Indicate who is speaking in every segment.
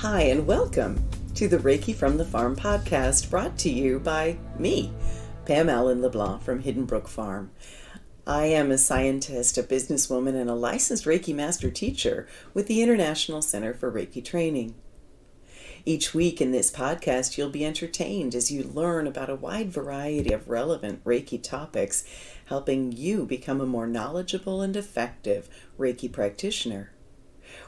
Speaker 1: Hi, and welcome to the Reiki from the Farm podcast, brought to you by me, Pam Allen-LeBlanc from Hidden Brook Farm. I am a scientist, a businesswoman, and a licensed Reiki master teacher with the International Center for Reiki Training. Each week in this podcast, you'll be entertained as you learn about a wide variety of relevant Reiki topics, helping you become a more knowledgeable and effective Reiki practitioner.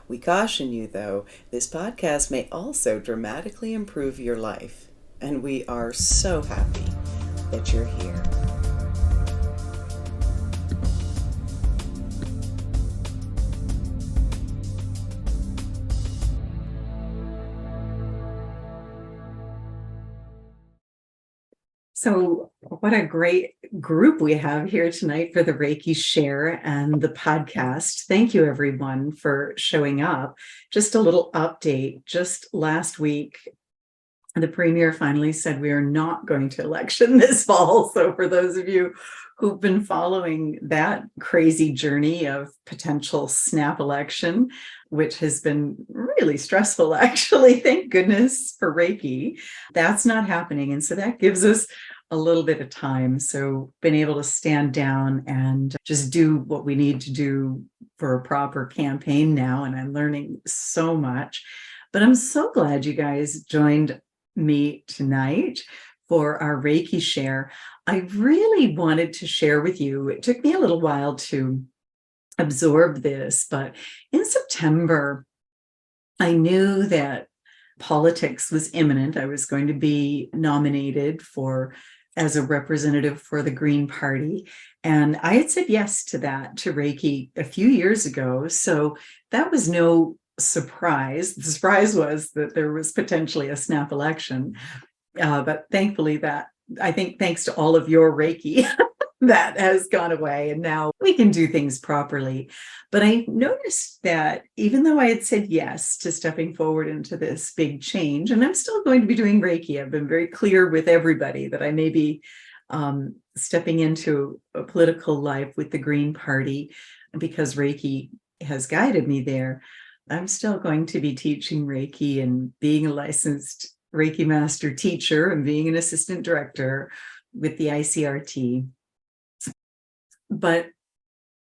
Speaker 1: We caution you, though, this podcast may also dramatically improve your life, and we are so happy that you're here. So what a great group we have here tonight for the Reiki Share and the podcast. Thank you, everyone, for showing up. Just a little update. Just last week, the Premier finally said we are not going to election this fall. So for those of you who've been following that crazy journey of potential snap election, which has been really stressful, actually, thank goodness for Reiki, that's not happening. And so that gives us a little bit of time. So been able to stand down and just do what we need to do for a proper campaign now. And I'm learning so much. But I'm so glad you guys joined me tonight for our Reiki Share. I really wanted to share with you. It took me a little while to absorb this, but in September, I knew that politics was imminent. I was going to be nominated as a representative for the Green Party. And I had said yes to that, to Reiki, a few years ago. So that was no surprise. The surprise was that there was potentially a snap election. But thankfully I think thanks to all of your Reiki, that has gone away, and now we can do things properly. But I noticed that even though I had said yes to stepping forward into this big change, and I'm still going to be doing Reiki, I've been very clear with everybody that I may be stepping into a political life with the Green Party because Reiki has guided me there. I'm still going to be teaching Reiki and being a licensed Reiki master teacher and being an assistant director with the ICRT. But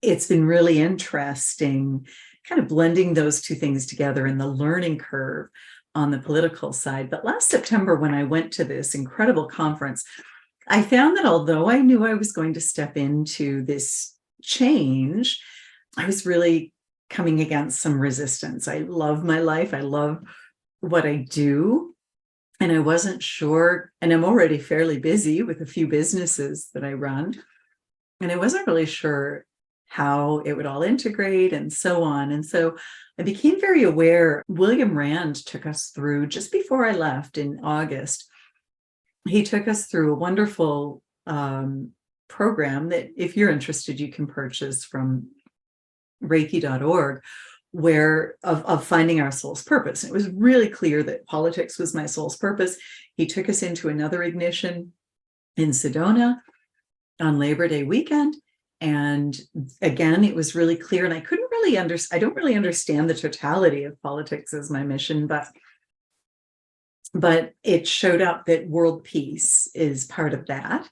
Speaker 1: it's been really interesting kind of blending those two things together in the learning curve on the political side. But last September, when I went to this incredible conference, I found that although I knew I was going to step into this change, I was really coming against some resistance. I love my life. I love what I do. And I wasn't sure, and I'm already fairly busy with a few businesses that I run. And I wasn't really sure how it would all integrate and so on. And so I became very aware. William Rand took us through, just before I left in August, he took us through a wonderful program that if you're interested, you can purchase from reiki.org, where of finding our soul's purpose. And it was really clear that politics was my soul's purpose. He took us into another ignition in Sedona on Labor Day weekend. And again, it was really clear, and I don't really understand the totality of politics as my mission, but it showed up that world peace is part of that.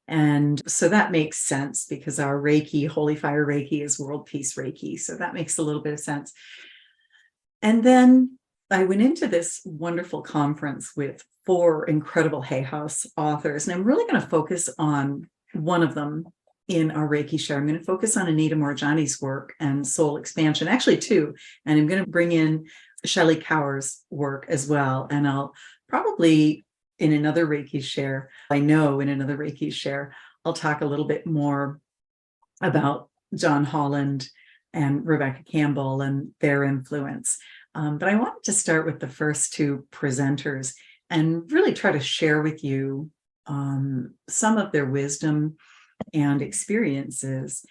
Speaker 1: And so that makes sense because our Reiki, Holy Fire Reiki, is World Peace Reiki. So that makes a little bit of sense. And then I went into this wonderful conference with 4 incredible Hay House authors, and I'm really going to focus on one of them in our Reiki Share. I'm going to focus on Anita Moorjani's work and soul expansion, actually 2, and I'm going to bring in Shelley Kaer's work as well. And I'll probably in another Reiki Share, I'll talk a little bit more about John Holland and Rebecca Campbell and their influence. But I wanted to start with the first 2 presenters and really try to share with you some of their wisdom and experiences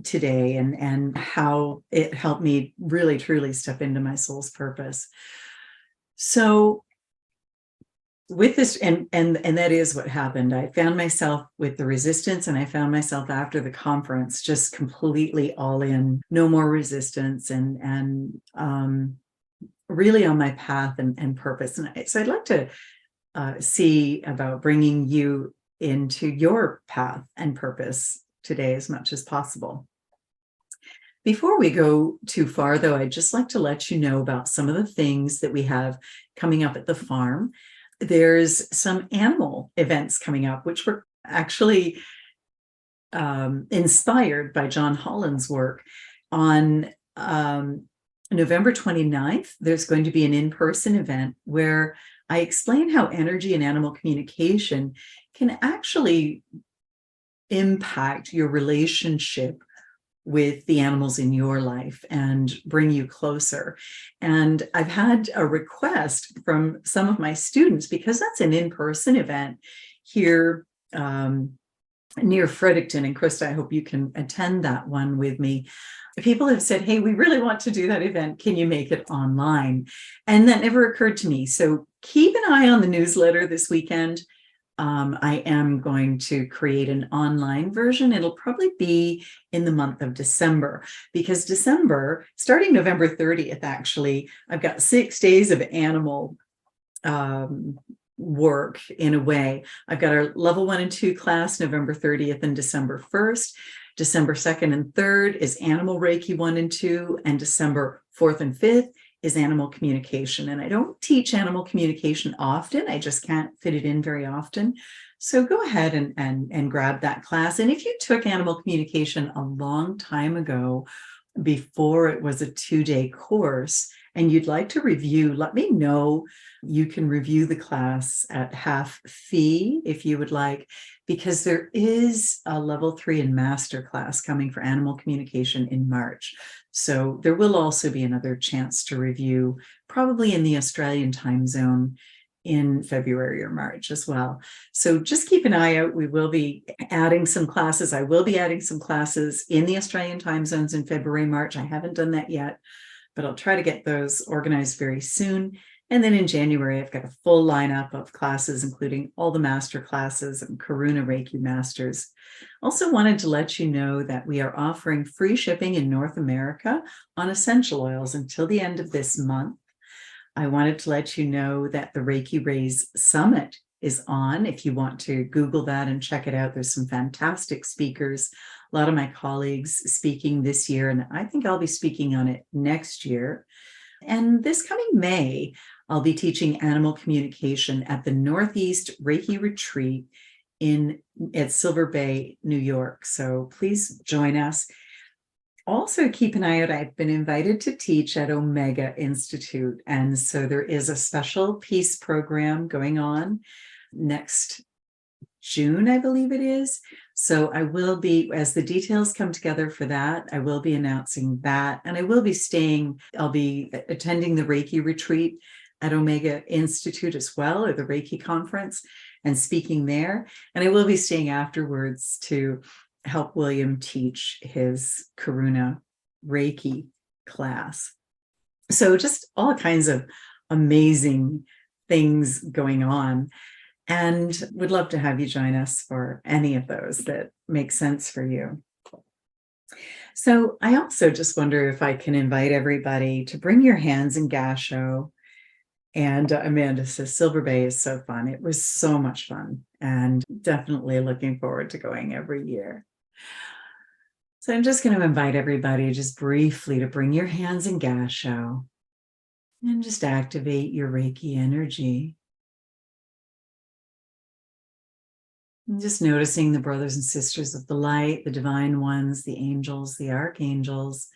Speaker 1: today, and how it helped me really truly step into my soul's purpose. So with this, and that is what happened. I found myself with the resistance, and I found myself after the conference just completely all in, no more resistance, and really on my path and purpose. And so I'd like to see about bringing you into your path and purpose today as much as possible. Before we go too far, though, I'd just like to let you know about some of the things that we have coming up at the farm. There's some animal events coming up, which were actually inspired by John Holland's work. On November 29th, there's going to be an in-person event where I explain how energy and animal communication can actually impact your relationship with the animals in your life and bring you closer. And I've had a request from some of my students, because that's an in-person event here near Fredericton. And Krista, I hope you can attend that one with me. People have said, hey, we really want to do that event. Can you make it online? And that never occurred to me. So keep an eye on the newsletter this weekend. I am going to create an online version. It'll probably be in the month of December, because December, starting November 30th, actually, I've got 6 days of animal work in a way. I've got our level 1 and 2 class, November 30th and December 1st. December 2nd and 3rd is animal Reiki 1 and 2, and December 4th and 5th is animal communication. And I don't teach animal communication often. I just can't fit it in very often. So go ahead and grab that class. And if you took animal communication a long time ago, before it was a 2-day course, and you'd like to review, let me know. You can review the class at half fee if you would like, because there is a level 3 and master class coming for animal communication in March. So there will also be another chance to review, probably in the Australian time zone, in February or March as well. So just keep an eye out. We will be adding some classes. I will be adding some classes in the Australian time zones in February, March. I haven't done that yet, but I'll try to get those organized very soon. And then in January, I've got a full lineup of classes, including all the master classes and Karuna Reiki Masters. Also wanted to let you know that we are offering free shipping in North America on essential oils until the end of this month. I wanted to let you know that the Reiki Raise Summit is on. If you want to Google that and check it out, there's some fantastic speakers. A lot of my colleagues speaking this year, and I think I'll be speaking on it next year. And this coming May, I'll be teaching animal communication at the Northeast Reiki Retreat at Silver Bay, New York. So please join us. Also, keep an eye out. I've been invited to teach at Omega Institute. And so there is a special peace program going on next June, I believe it is. So I will be, as the details come together for that, I will be announcing that. And I'll be attending the Reiki retreat at Omega Institute as well, or the Reiki conference, and speaking there. And I will be staying afterwards to help William teach his Karuna Reiki class. So just all kinds of amazing things going on, and would love to have you join us for any of those that make sense for you. So I also just wonder if I can invite everybody to bring your hands in Gasho. And Amanda says, Silver Bay is so fun. It was so much fun, and definitely looking forward to going every year. So I'm just going to invite everybody just briefly to bring your hands in Gasho and just activate your Reiki energy. And just noticing the brothers and sisters of the light, the divine ones, the angels, the archangels,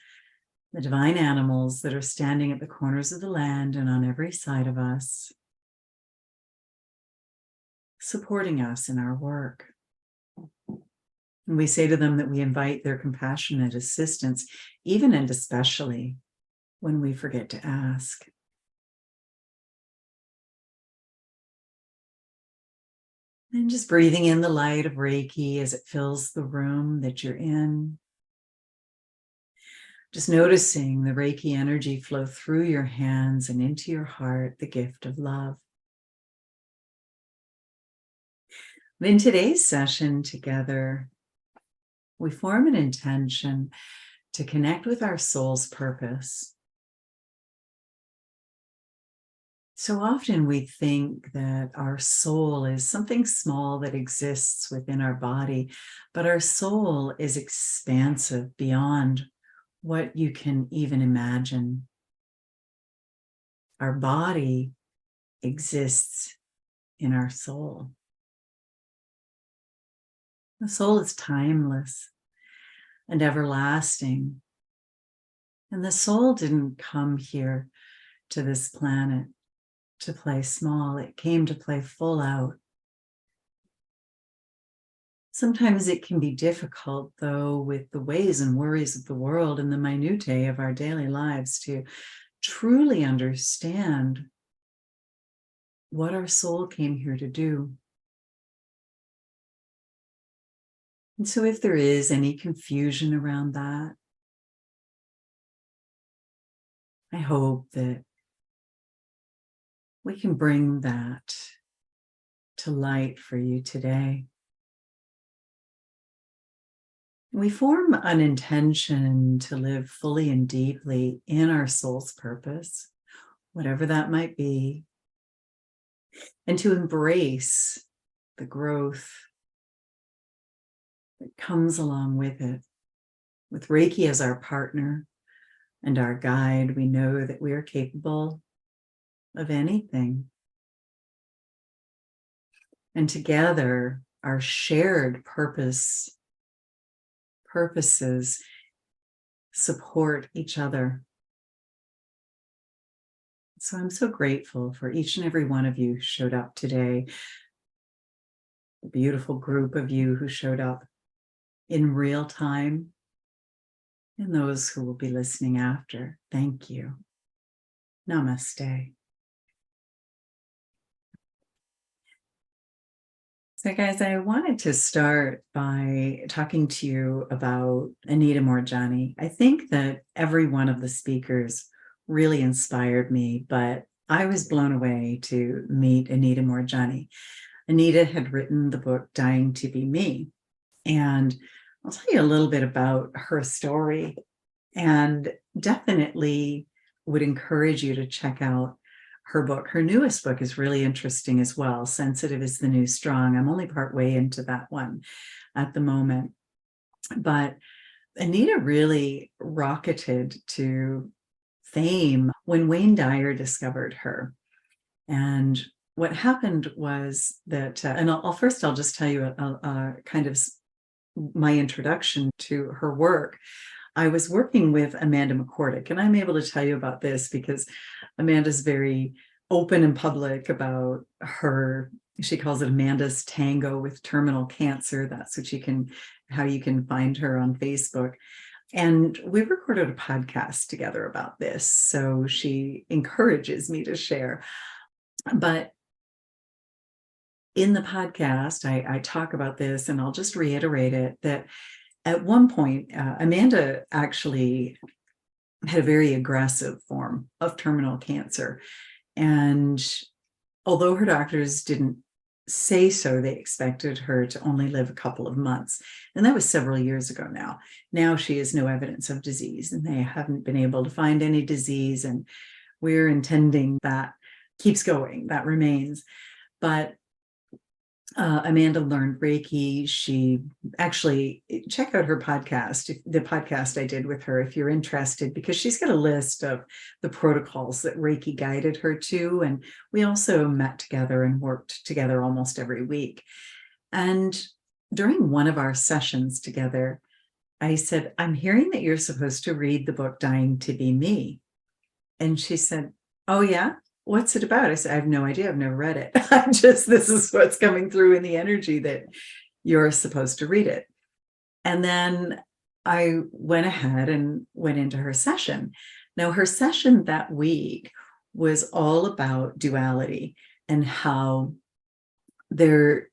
Speaker 1: the divine animals that are standing at the corners of the land and on every side of us, supporting us in our work. And we say to them that we invite their compassionate assistance, even and especially when we forget to ask. And just breathing in the light of Reiki as it fills the room that you're in. Just noticing the Reiki energy flow through your hands and into your heart, the gift of love. In today's session together, we form an intention to connect with our soul's purpose. So often we think that our soul is something small that exists within our body, but our soul is expansive beyond what you can even imagine. Our body exists in our soul. The soul is timeless and everlasting. And the soul didn't come here to this planet to play small. It came to play full out. Sometimes it can be difficult, though, with the ways and worries of the world and the minutiae of our daily lives to truly understand what our soul came here to do. And so if there is any confusion around that, I hope that we can bring that to light for you today. We form an intention to live fully and deeply in our soul's purpose, whatever that might be, and to embrace the growth that comes along with it. With Reiki as our partner and our guide, we know that we are capable of anything. And together, our shared purposes support each other. So I'm so grateful for each and every one of you who showed up today. A beautiful group of you who showed up in real time, and those who will be listening after. Thank you. Namaste. So guys, I wanted to start by talking to you about Anita Moorjani. I think that every one of the speakers really inspired me, but I was blown away to meet Anita Moorjani. Anita had written the book Dying to Be Me, and I'll tell you a little bit about her story, and definitely would encourage you to check out her book. Her newest book is really interesting as well. Sensitive is the New Strong. I'm only part way into that one at the moment. But Anita really rocketed to fame when Wayne Dyer discovered her. And what happened was that, and I'll just tell you a kind of my introduction to her work. I was working with Amanda McCordick, and I'm able to tell you about this because Amanda's very open and public about her, she calls it Amanda's Tango with Terminal Cancer. That's how you can find her on Facebook. And we recorded a podcast together about this. So she encourages me to share. But in the podcast, I talk about this, and I'll just reiterate it, that at one point, Amanda actually had a very aggressive form of terminal cancer. And although her doctors didn't say so, they expected her to only live a couple of months. And that was several years ago now. Now she has no evidence of disease, and they haven't been able to find any disease. And we're intending that keeps going, that remains. But Amanda learned Reiki. She actually, check out her podcast, the podcast I did with her, if you're interested, because she's got a list of the protocols that Reiki guided her to. And we also met together and worked together almost every week. And during one of our sessions together, I said, I'm hearing that you're supposed to read the book Dying to Be Me. And she said, oh, yeah? What's it about? I said, I have no idea. I've never read it. This is what's coming through in the energy that you're supposed to read it. And then I went ahead and went into her session. Now, her session that week was all about duality and how there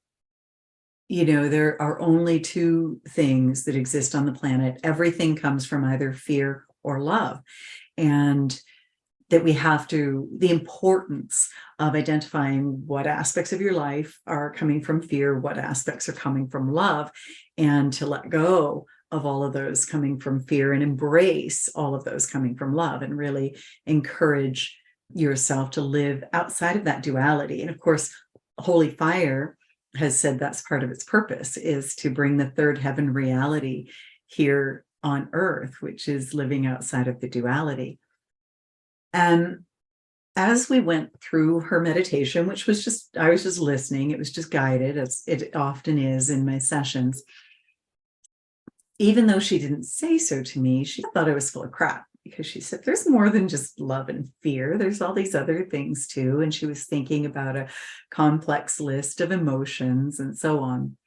Speaker 1: are only two things that exist on the planet. Everything comes from either fear or love. And that the importance of identifying what aspects of your life are coming from fear, what aspects are coming from love, and to let go of all of those coming from fear and embrace all of those coming from love, and really encourage yourself to live outside of that duality. And of course, Holy Fire has said that's part of its purpose, is to bring the third heaven reality here on earth, which is living outside of the duality. And as we went through her meditation, which was just, I was just listening, it was just guided, as it often is in my sessions, even though she didn't say so to me, she thought I was full of crap, because she said, there's more than just love and fear. There's all these other things too. And she was thinking about a complex list of emotions and so on.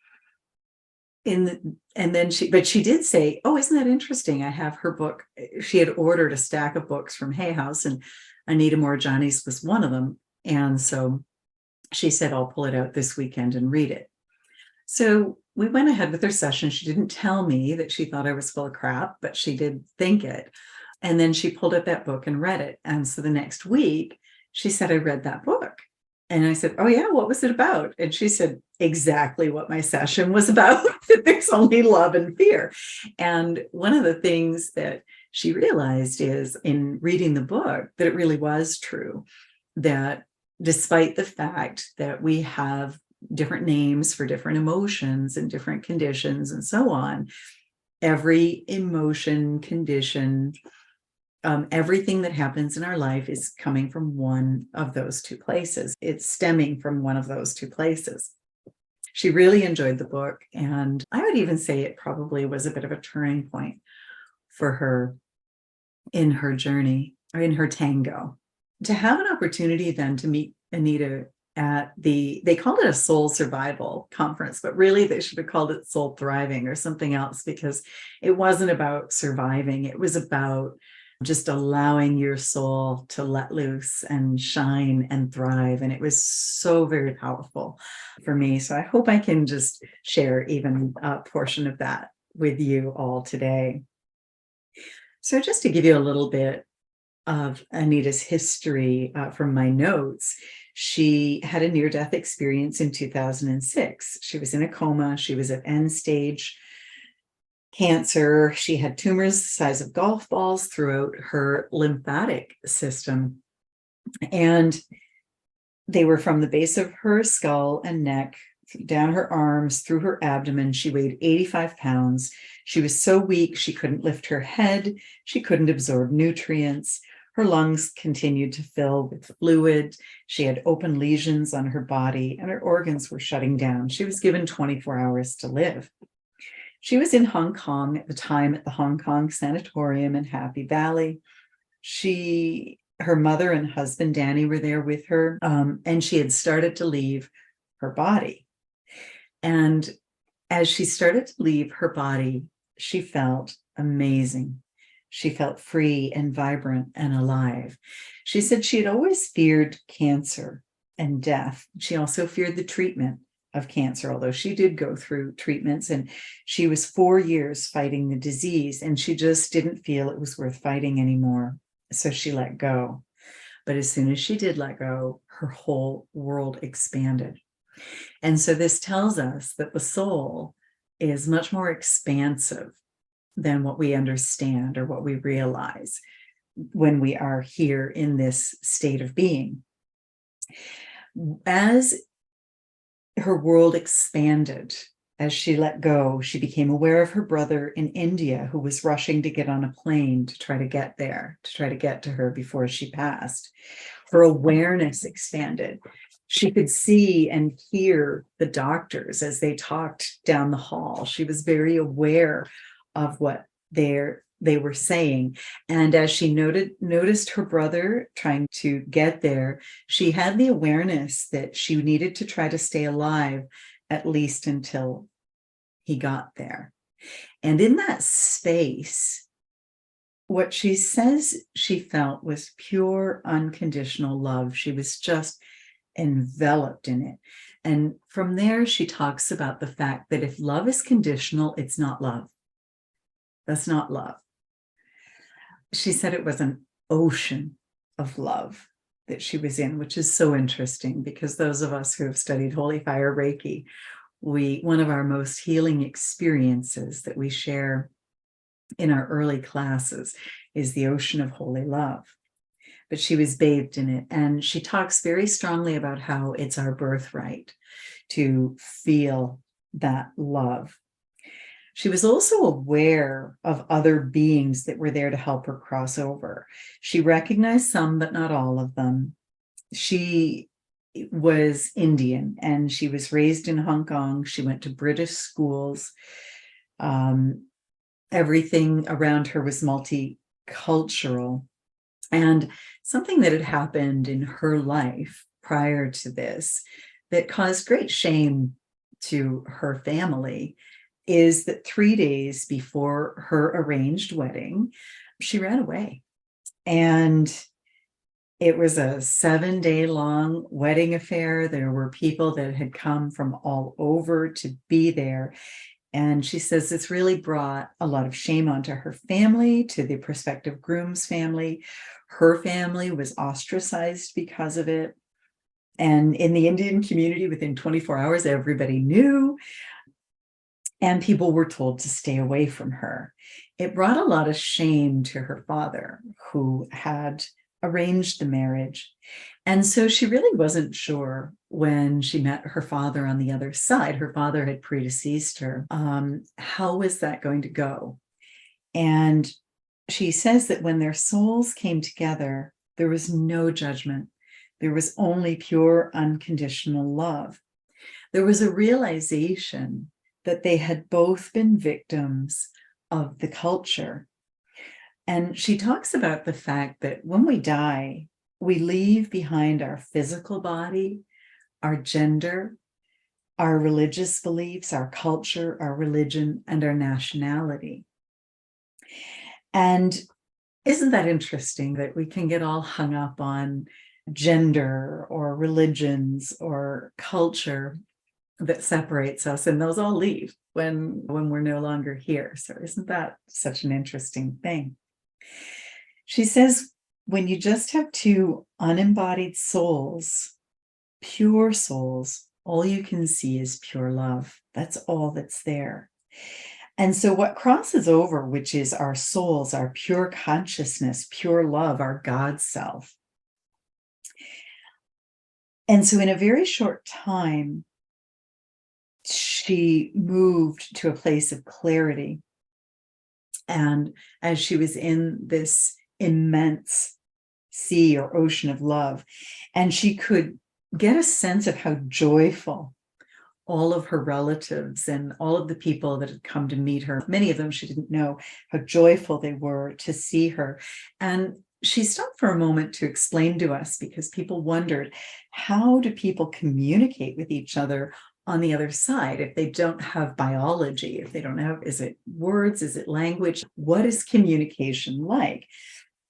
Speaker 1: But she did say, oh, isn't that interesting? I have her book. She had ordered a stack of books from Hay House, and Anita Moorjani's was one of them. And so she said, I'll pull it out this weekend and read it. So we went ahead with her session. She didn't tell me that she thought I was full of crap, but she did think it. And then she pulled up that book and read it. And so the next week, she said, I read that book. And I said, oh, yeah, what was it about? And she said, exactly what my session was about, that there's only love and fear. And one of the things that she realized is, in reading the book, that it really was true, that despite the fact that we have different names for different emotions and different conditions and so on, every emotion, condition, everything that happens in our life is coming from one of those two places. It's stemming from one of those two places. She really enjoyed the book, and I would even say it probably was a bit of a turning point for her in her journey, or in her tango. To have an opportunity then to meet Anita at they called it a soul survival conference, but really they should have called it soul thriving or something else, because it wasn't about surviving. It was about just allowing your soul to let loose and shine and thrive. And it was so very powerful for me. So I hope I can just share even a portion of that with you all today. So just to give you a little bit of Anita's history from my notes, she had a near-death experience in 2006. She was in a coma. She was at end stage cancer. She had tumors the size of golf balls throughout her lymphatic system. And they were from the base of her skull and neck, down her arms, through her abdomen. She weighed 85 pounds. She was so weak, she couldn't lift her head. She couldn't absorb nutrients. Her lungs continued to fill with fluid. She had open lesions on her body, and her organs were shutting down. She was given 24 hours to live. She was in Hong Kong at the time, at the Hong Kong Sanatorium in Happy Valley. Her mother and husband, Danny, were there with her, and she had started to leave her body. And as she started to leave her body, she felt amazing. She felt free and vibrant and alive. She said she had always feared cancer and death. She also feared the treatment of cancer, although she did go through treatments, and she was 4 years fighting the disease, and she just didn't feel it was worth fighting anymore. So she let go. But as soon as she did let go, her whole world expanded. And so this tells us that the soul is much more expansive than what we understand or what we realize when we are here in this state of being. As her world expanded, as she let go, she became aware of her brother in India, who was rushing to get on a plane to try to get there, to try to get to her before she passed. Her awareness expanded. She could see and hear the doctors as they talked down the hall. She was very aware of what they were saying. And as she noticed her brother trying to get there, she had the awareness that she needed to try to stay alive at least until he got there. And in that space, what she says she felt was pure, unconditional love. She was just enveloped in it. And from there, she talks about the fact that if love is conditional, it's not love. That's not love. She said it was an ocean of love that she was in, which is so interesting, because those of us who have studied Holy Fire Reiki, one of our most healing experiences that we share in our early classes is the ocean of holy love. but she was bathed in it. And she talks very strongly about how it's our birthright to feel that love. She was also aware of other beings that were there to help her cross over. She recognized some, but not all of them. She was Indian and she was raised in Hong Kong. She went to British schools. Everything around her was multicultural. And something that had happened in her life prior to this that caused great shame to her family is that 3 days before her arranged wedding, she ran away. And it was a 7-day-long wedding affair. There were people that had come from all over to be there. And she says it's really brought a lot of shame onto her family, to the prospective groom's family. Her family was ostracized because of it. And in the Indian community, within 24 hours, everybody knew. And people were told to stay away from her. It brought a lot of shame to her father, who had arranged the marriage. And so she really wasn't sure when she met her father on the other side. Her father had predeceased her. How was that going to go? And she says that when their souls came together, there was no judgment. There was only pure, unconditional love. There was a realization that they had both been victims of the culture. And she talks about the fact that when we die, we leave behind our physical body, our gender, our religious beliefs, our culture, our religion, and our nationality. And isn't that interesting that we can get all hung up on gender or religions or culture that separates us, and those all leave when we're no longer here. So isn't that such an interesting thing? She says, when you just have two unembodied souls, pure souls, all you can see is pure love. That's all that's there. And so what crosses over, which is our souls, our pure consciousness, pure love, our God self. And so in a very short time, she moved to a place of clarity. And as she was in this immense sea or ocean of love, and she could get a sense of how joyful all of her relatives and all of the people that had come to meet her, many of them she didn't know, how joyful they were to see her. And she stopped for a moment to explain to us, because people wondered, how do people communicate with each other on the other side if they don't have biology, if they don't have, is it words, is it language? What is communication like?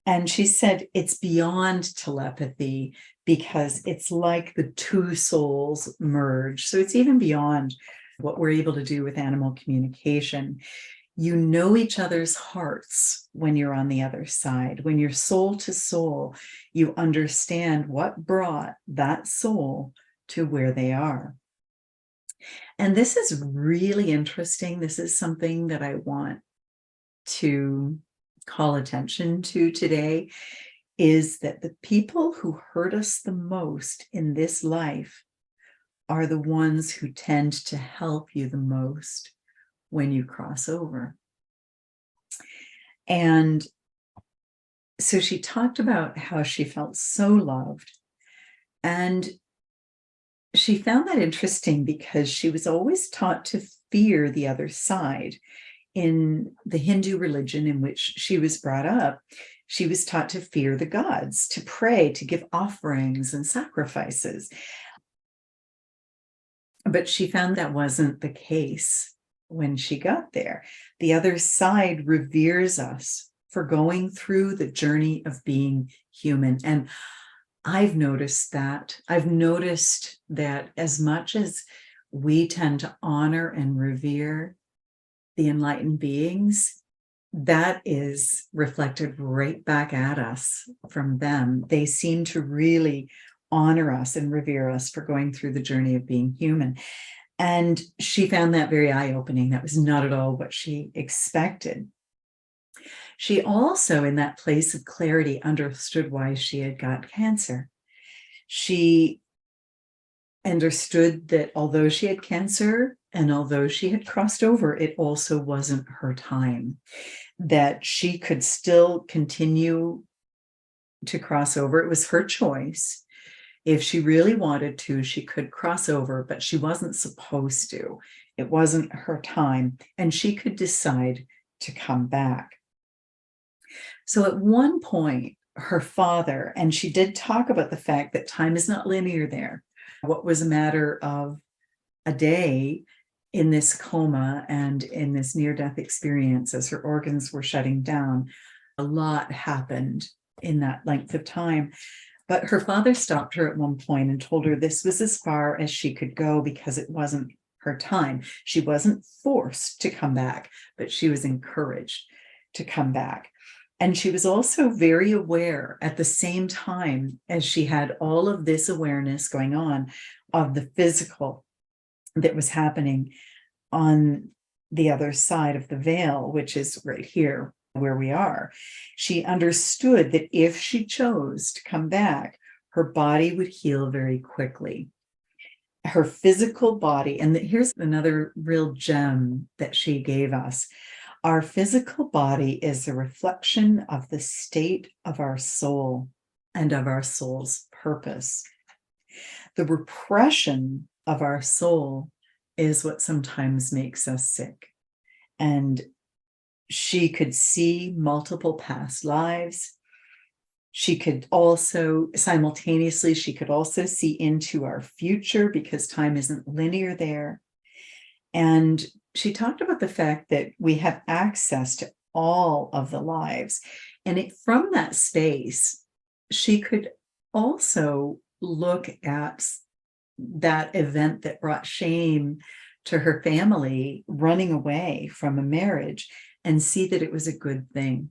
Speaker 1: And she said it's beyond telepathy, because it's like the two souls merge. So it's even beyond what we're able to do with animal communication. You know each other's hearts when you're on the other side. When you're soul to soul, you understand what brought that soul to where they are. And this is really interesting. This is something that I want to call attention to today, is that the people who hurt us the most in this life are the ones who tend to help you the most when you cross over. And so she talked about how she felt so loved. And she found that interesting because she was always taught to fear the other side. In the Hindu religion in which she was brought up, she was taught to fear the gods, to pray, to give offerings and sacrifices. But she found that wasn't the case when she got there. The other side reveres us for going through the journey of being human. And I've noticed that. I've noticed that as much as we tend to honor and revere the enlightened beings, that is reflected right back at us from them. They seem to really honor us and revere us for going through the journey of being human. And she found that very eye-opening. That was not at all what she expected. She also, in that place of clarity, understood why she had got cancer. She understood that although she had cancer and although she had crossed over, it also wasn't her time, that she could still continue to cross over. It was her choice. If she really wanted to, she could cross over, but she wasn't supposed to. It wasn't her time, and she could decide to come back. So at one point, her father, and she did talk about the fact that time is not linear there. What was a matter of a day in this coma and in this near-death experience as her organs were shutting down, a lot happened in that length of time. But her father stopped her at one point and told her this was as far as she could go because it wasn't her time. She wasn't forced to come back, but she was encouraged to come back. And she was also very aware at the same time as she had all of this awareness going on of the physical that was happening on the other side of the veil, which is right here where we are. She understood that if she chose to come back, her body would heal very quickly. Her physical body, and here's another real gem that she gave us. Our physical body is a reflection of the state of our soul and of our soul's purpose. The repression of our soul is what sometimes makes us sick. And she could see multiple past lives. She could also simultaneously, she could also see into our future because time isn't linear there. And she talked about the fact that we have access to all of the lives. And from that space, she could also look at that event that brought shame to her family, running away from a marriage, and see that it was a good thing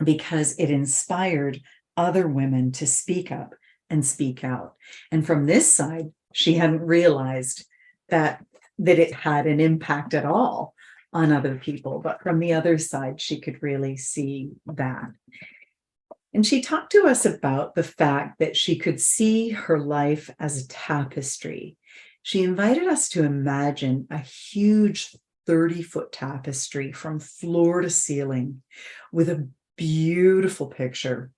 Speaker 1: because it inspired other women to speak up and speak out. And from this side, she hadn't realized that it had an impact at all on other people. But from the other side, she could really see that. And she talked to us about the fact that she could see her life as a tapestry. She invited us to imagine a huge 30-foot tapestry from floor to ceiling with a beautiful picture.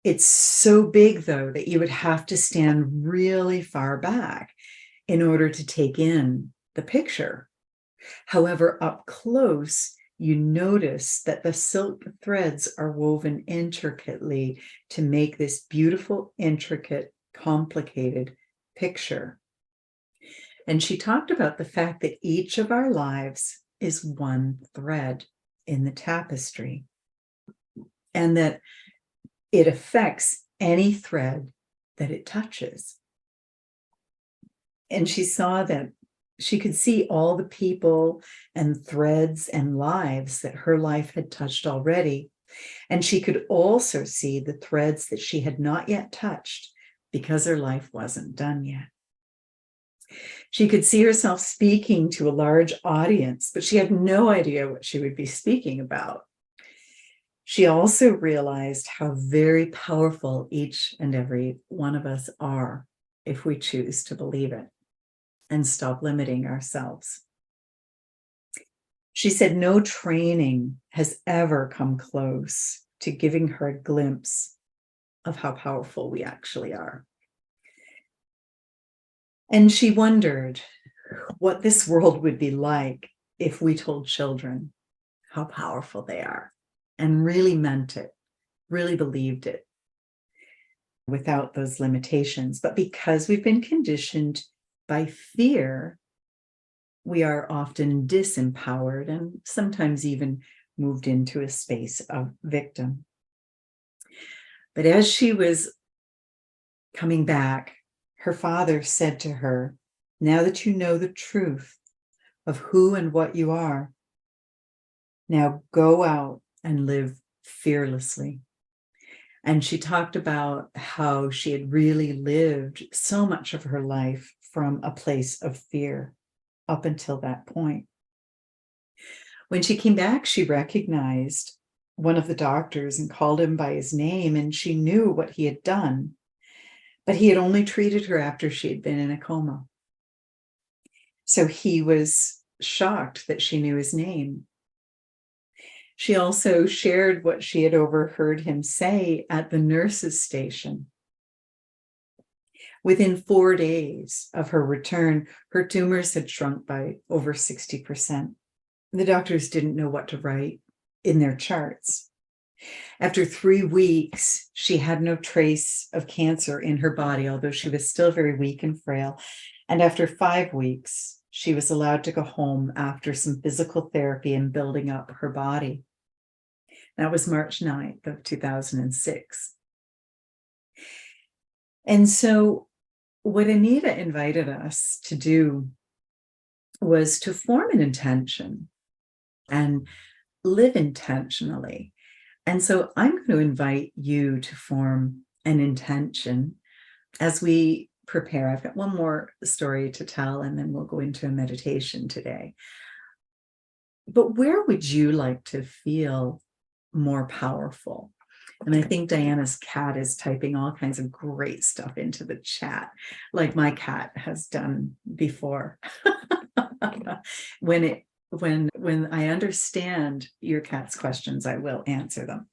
Speaker 1: It's so big, though, that you would have to stand really far back in order to take in the picture. However, up close, you notice that the silk threads are woven intricately to make this beautiful, intricate, complicated picture. And she talked about the fact that each of our lives is one thread in the tapestry, and that it affects any thread that it touches. And she saw that she could see all the people and threads and lives that her life had touched already. And she could also see the threads that she had not yet touched because her life wasn't done yet. She could see herself speaking to a large audience, but she had no idea what she would be speaking about. She also realized how very powerful each and every one of us are if we choose to believe it and stop limiting ourselves. She said no training has ever come close to giving her a glimpse of how powerful we actually are. And she wondered what this world would be like if we told children how powerful they are and really meant it, really believed it without those limitations. But because we've been conditioned by fear, we are often disempowered and sometimes even moved into a space of victim. But as she was coming back, her father said to her, "Now that you know the truth of who and what you are, now go out and live fearlessly." And she talked about how she had really lived so much of her life from a place of fear up until that point. When she came back, she recognized one of the doctors and called him by his name, and she knew what he had done, but he had only treated her after she had been in a coma. So he was shocked that she knew his name. She also shared what she had overheard him say at the nurse's station. Within 4 days of her return, her tumors had shrunk by over 60%. The doctors didn't know what to write in their charts. After 3 weeks, she had no trace of cancer in her body, although she was still very weak and frail. And after 5 weeks, she was allowed to go home after some physical therapy and building up her body. That was March 9th of 2006. And so what Anita invited us to do was to form an intention and live intentionally. And so I'm going to invite you to form an intention as we prepare. I've got one more story to tell, and then we'll go into a meditation today. But where would you like to feel more powerful? And I think Diana's cat is typing all kinds of great stuff into the chat, like my cat has done before. When I understand your cat's questions, I will answer them.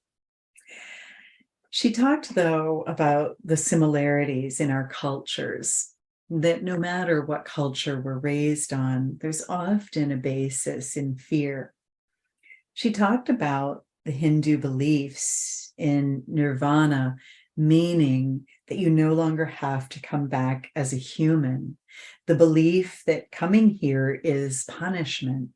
Speaker 1: She talked, though, about the similarities in our cultures, that no matter what culture we're raised on, there's often a basis in fear. She talked about the Hindu beliefs in nirvana, meaning that you no longer have to come back as a human. The belief that coming here is punishment.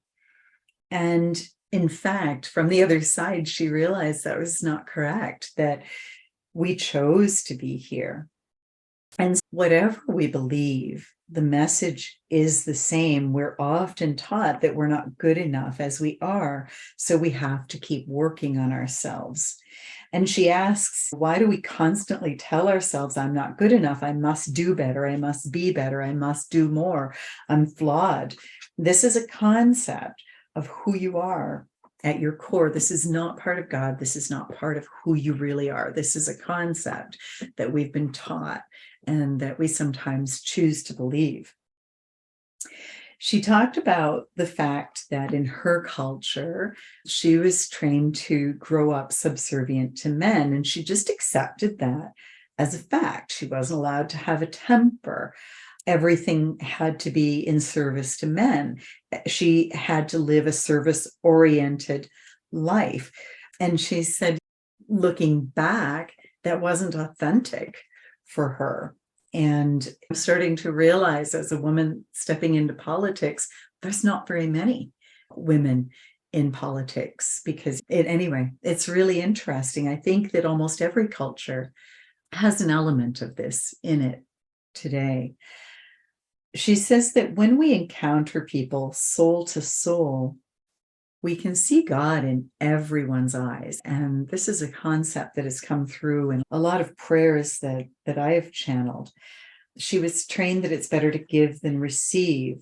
Speaker 1: And in fact, from the other side, she realized that was not correct, that we chose to be here. And whatever we believe, the message is the same. We're often taught that we're not good enough as we are, so we have to keep working on ourselves. And she asks, why do we constantly tell ourselves, I'm not good enough, I must do better, I must be better, I must do more, I'm flawed? This is a concept of who you are at your core. This is not part of God. This is not part of who you really are. This is a concept that we've been taught and that we sometimes choose to believe. She talked about the fact that in her culture, she was trained to grow up subservient to men, and she just accepted that as a fact. She wasn't allowed to have a temper. Everything had to be in service to men. She had to live a service-oriented life. And she said, looking back, that wasn't authentic for her. And I'm starting to realize, as a woman stepping into politics, there's not very many women in politics, because it's really interesting. I think that almost every culture has an element of this in it today. She says that when we encounter people soul to soul, we can see God in everyone's eyes. And this is a concept that has come through in a lot of prayers that I have channeled. She was trained that it's better to give than receive.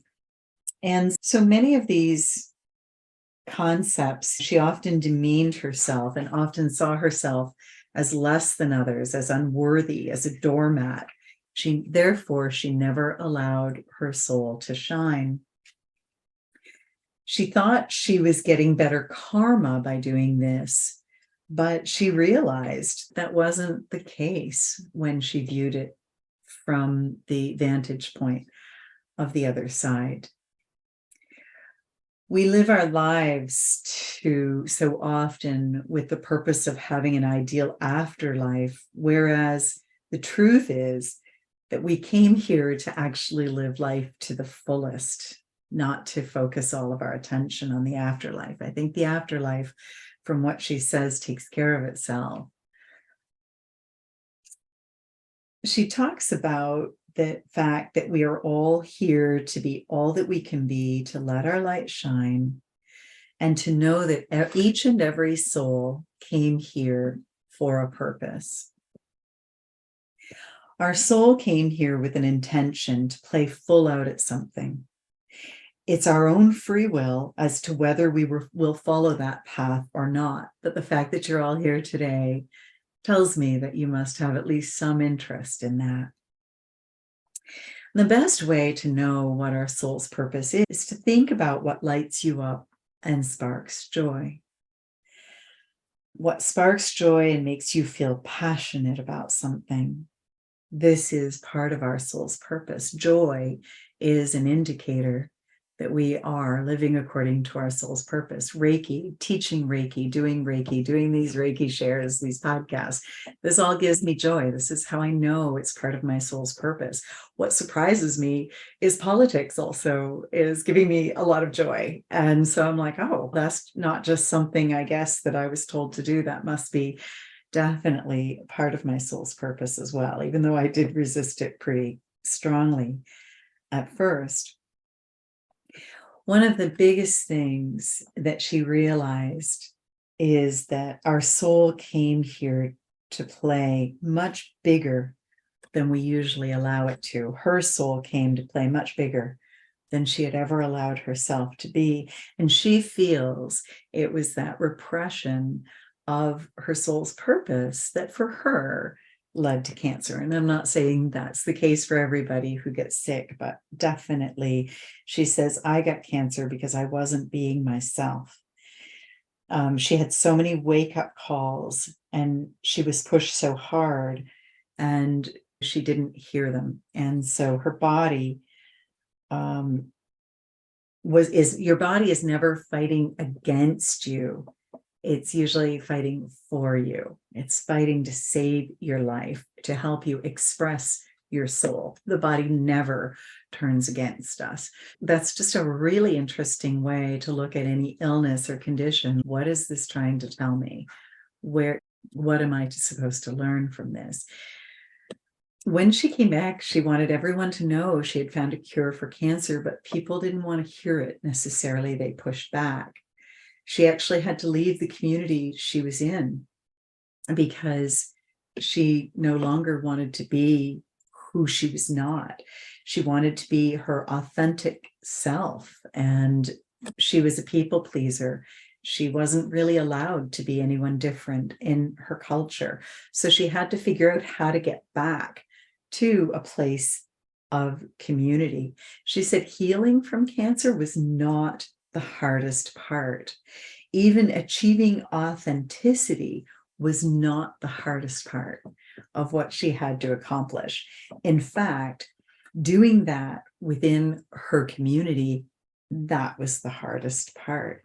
Speaker 1: And so many of these concepts, she often demeaned herself and often saw herself as less than others, as unworthy, as a doormat. Therefore, she never allowed her soul to shine. She thought she was getting better karma by doing this, but she realized that wasn't the case when she viewed it from the vantage point of the other side. We live our lives so often with the purpose of having an ideal afterlife, whereas the truth is that we came here to actually live life to the fullest, not to focus all of our attention on the afterlife. I think the afterlife, from what she says, takes care of itself. She talks about the fact that we are all here to be all that we can be, to let our light shine, and to know that each and every soul came here for a purpose. Our soul came here with an intention to play full out at something. It's our own free will as to whether will follow that path or not. But the fact that you're all here today tells me that you must have at least some interest in that. The best way to know what our soul's purpose is to think about what lights you up and sparks joy. What sparks joy and makes you feel passionate about something. This is part of our soul's purpose. Joy is an indicator that we are living according to our soul's purpose. Reiki, teaching Reiki, doing these Reiki shares, these podcasts. This all gives me joy. This is how I know it's part of my soul's purpose. What surprises me is politics also is giving me a lot of joy. And so I'm like, oh, that's not just something, I guess, that I was told to do. That must be definitely part of my soul's purpose as well, even though I did resist it pretty strongly at first. One of the biggest things that she realized is that our soul came here to play much bigger than we usually allow it to. Her soul came to play much bigger than she had ever allowed herself to be. And she feels it was that repression of her soul's purpose that for her led to cancer. And I'm not saying that's the case for everybody who gets sick, but definitely she says, I got cancer because I wasn't being myself. She had so many wake-up calls and she was pushed so hard and she didn't hear them. And so her body your body is never fighting against you. It's usually fighting for you. It's fighting to save your life, to help you express your soul. The body never turns against us. That's just a really interesting way to look at any illness or condition. What is this trying to tell me? What am I supposed to learn from this? When she came back, she wanted everyone to know she had found a cure for cancer, but people didn't want to hear it necessarily. They pushed back. She actually had to leave the community she was in because she no longer wanted to be who she was not. She wanted to be her authentic self, and she was a people pleaser. She wasn't really allowed to be anyone different in her culture. So she had to figure out how to get back to a place of community. She said healing from cancer was not the hardest part. Even achieving authenticity was not the hardest part of what she had to accomplish. In fact, doing that within her community, that was the hardest part.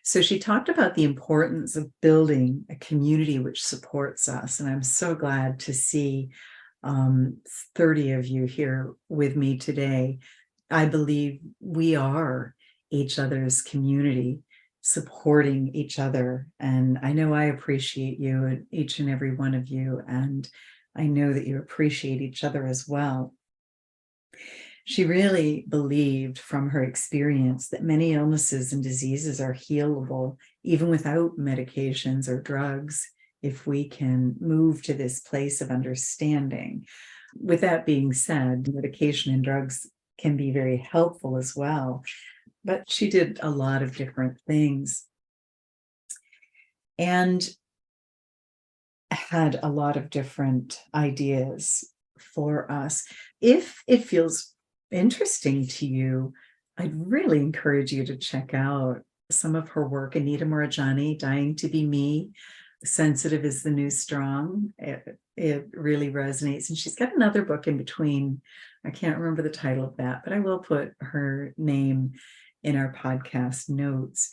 Speaker 1: So she talked about the importance of building a community which supports us. And I'm so glad to see 30 of you here with me today. I believe we are each other's community, supporting each other. And I know I appreciate you, each and every one of you, and I know that you appreciate each other as well. She really believed from her experience that many illnesses and diseases are healable, even without medications or drugs, if we can move to this place of understanding. With that being said, medication and drugs can be very helpful as well. But she did a lot of different things and had a lot of different ideas for us. If it feels interesting to you, I'd really encourage you to check out some of her work. Anita Moorjani, Dying to Be Me, Sensitive is the New Strong. It really resonates. And she's got another book in between. I can't remember the title of that, but I will put her name in our podcast notes.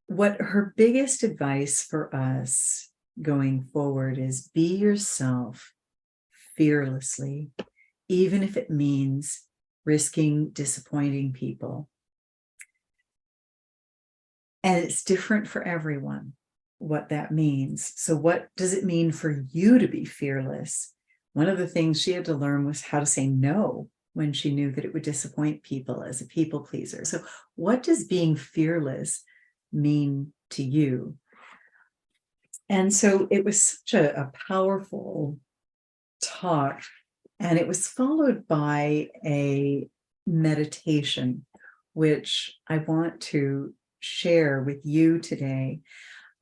Speaker 1: What her biggest advice for us going forward is be yourself fearlessly, even if it means risking disappointing people. And it's different for everyone what that means. So what does it mean for you to be fearless? One of the things she had to learn was how to say no when she knew that it would disappoint people as a people pleaser. So what does being fearless mean to you? And so it was such a powerful talk, and it was followed by a meditation which I want to share with you today.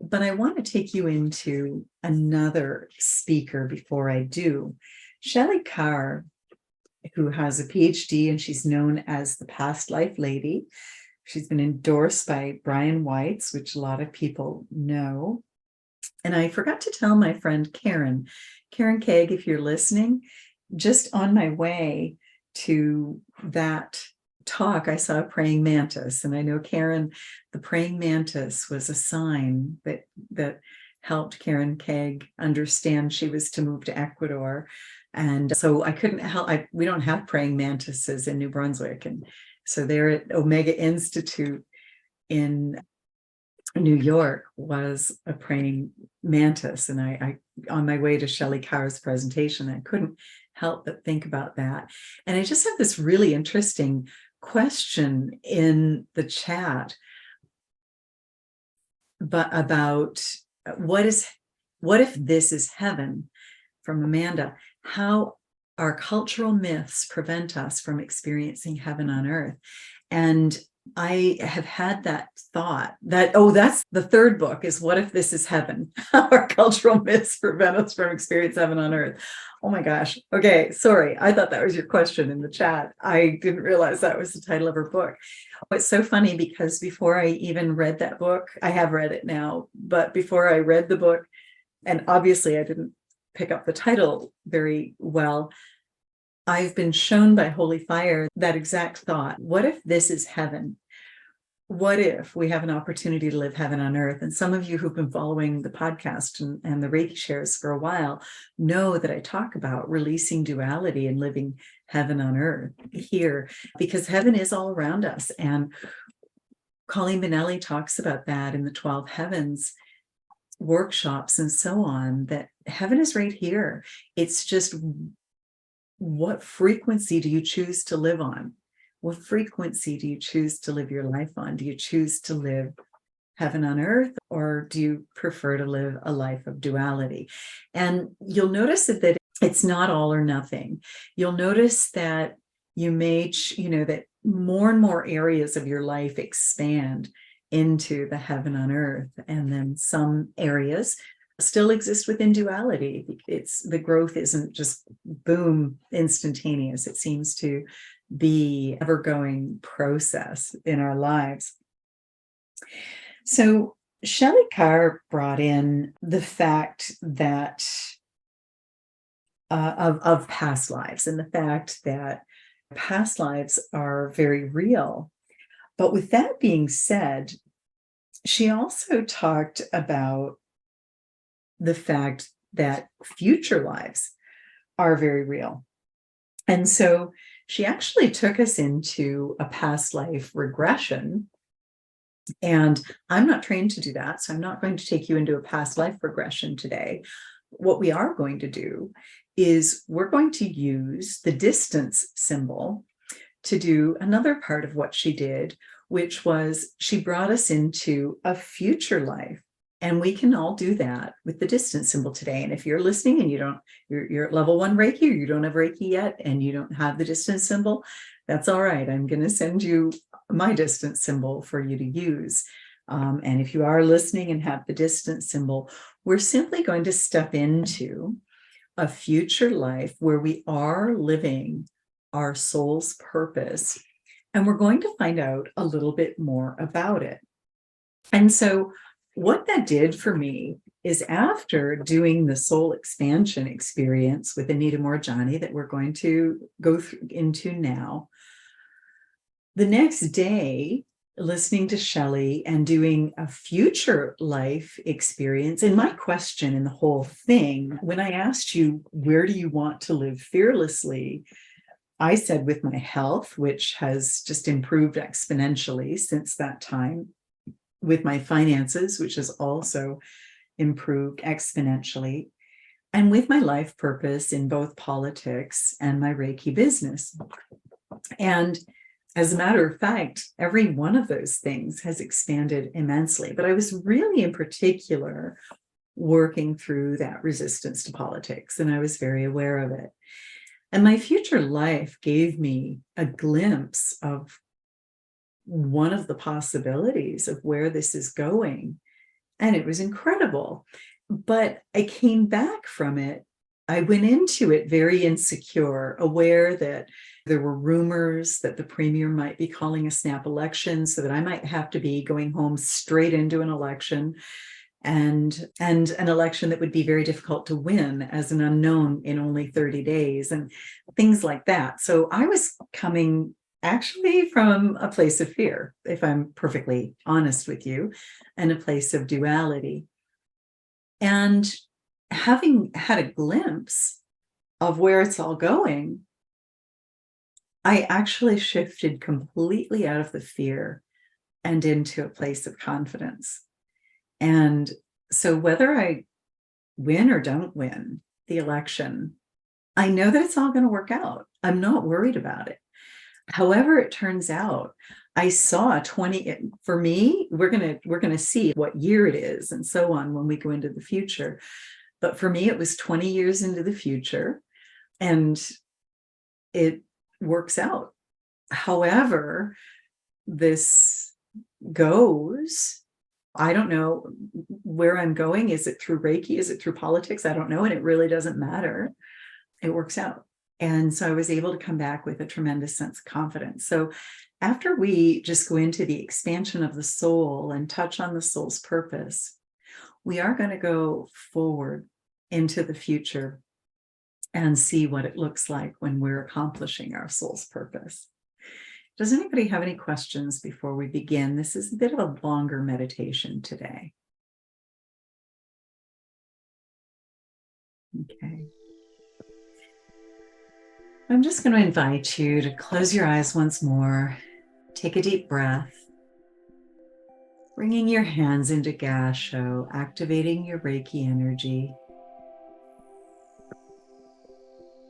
Speaker 1: But I want to take you into another speaker before I do. Shelley Kaer, who has a PhD, and she's known as the Past Life Lady. She's been endorsed by Brian Weitz, which a lot of people know. And I forgot to tell my friend Karen Kaeg, if you're listening, just on my way to that talk, I saw a praying mantis. And I know Karen, the praying mantis was a sign that helped Karen Kaeg understand she was to move to Ecuador. And so I couldn't help, we don't have praying mantises in New Brunswick. And so there at Omega Institute in New York was a praying mantis. And I on my way to Shelley Kaer's presentation, I couldn't help but think about that. And I just have this really interesting question in the chat, but about what if this is heaven, from Amanda. How our cultural myths prevent us from experiencing heaven on earth. And I have had that thought that, that's the third book, is What If This Is Heaven? Our cultural myths prevent us from experiencing heaven on earth. Oh my gosh. Okay, sorry. I thought that was your question in the chat. I didn't realize that was the title of her book. It's so funny because before I even read that book, I have read it now, but before I read the book, and obviously I didn't pick up the title very well, I've been shown by Holy Fire that exact thought. What if this is heaven? What if we have an opportunity to live heaven on earth? And some of you who've been following the podcast and the Reiki shares for a while know that I talk about releasing duality and living heaven on earth here, because heaven is all around us. And Colleen Benelli talks about that in the 12 Heavens workshops and so on, that heaven is right here. It's just, what frequency do you choose to live on? What frequency do you choose to live your life on? Do you choose to live heaven on earth, or do you prefer to live a life of duality? And you'll notice that it's not all or nothing. You'll notice that you may, that more and more areas of your life expand into the heaven on earth, and then some areas still exist within duality. The growth isn't just boom, instantaneous. It seems to be ever-going process in our lives. So Shelley Kaer brought in the fact that of past lives, and the fact that past lives are very real. But with that being said, she also talked about the fact that future lives are very real. And so she actually took us into a past life regression. And I'm not trained to do that, so I'm not going to take you into a past life regression today. What we are going to do is we're going to use the distance symbol to do another part of what she did, which was she brought us into a future life. And we can all do that with the distance symbol today. And if you're listening and you're at level 1 Reiki, or you don't have Reiki yet, and you don't have the distance symbol, that's all right. I'm going to send you my distance symbol for you to use. And if you are listening and have the distance symbol, we're simply going to step into a future life where we are living our soul's purpose. And we're going to find out a little bit more about it. And so what that did for me is, after doing the soul expansion experience with Anita Moorjani that we're going to go into now, the next day, listening to Shelley and doing a future life experience, and my question in the whole thing, when I asked you, where do you want to live fearlessly? I said with my health, which has just improved exponentially since that time, with my finances, which has also improved exponentially, and with my life purpose in both politics and my Reiki business. And as a matter of fact, every one of those things has expanded immensely. But I was really, in particular, working through that resistance to politics, and I was very aware of it. And my future life gave me a glimpse of one of the possibilities of where this is going. And it was incredible. But I came back from it. I went into it very insecure, aware that there were rumors that the premier might be calling a snap election, so that I might have to be going home straight into an election, and an election that would be very difficult to win as an unknown in only 30 days and things like that. So I was coming actually from a place of fear, if I'm perfectly honest with you, and a place of duality. And having had a glimpse of where it's all going, I actually shifted completely out of the fear and into a place of confidence. And so whether I win or don't win the election, I know that it's all going to work out. I'm not worried about it. However it turns out, I saw 20, for me, we're going to see what year it is and so on when we go into the future. But for me, it was 20 years into the future, and it works out. However this goes, I don't know where I'm going. Is it through Reiki? Is it through politics? I don't know. And it really doesn't matter. It works out. And so I was able to come back with a tremendous sense of confidence. So after we just go into the expansion of the soul and touch on the soul's purpose, we are going to go forward into the future and see what it looks like when we're accomplishing our soul's purpose. Does anybody have any questions before we begin? This is a bit of a longer meditation today. Okay. I'm just going to invite you to close your eyes once more. Take a deep breath. Bringing your hands into Gasho, activating your Reiki energy.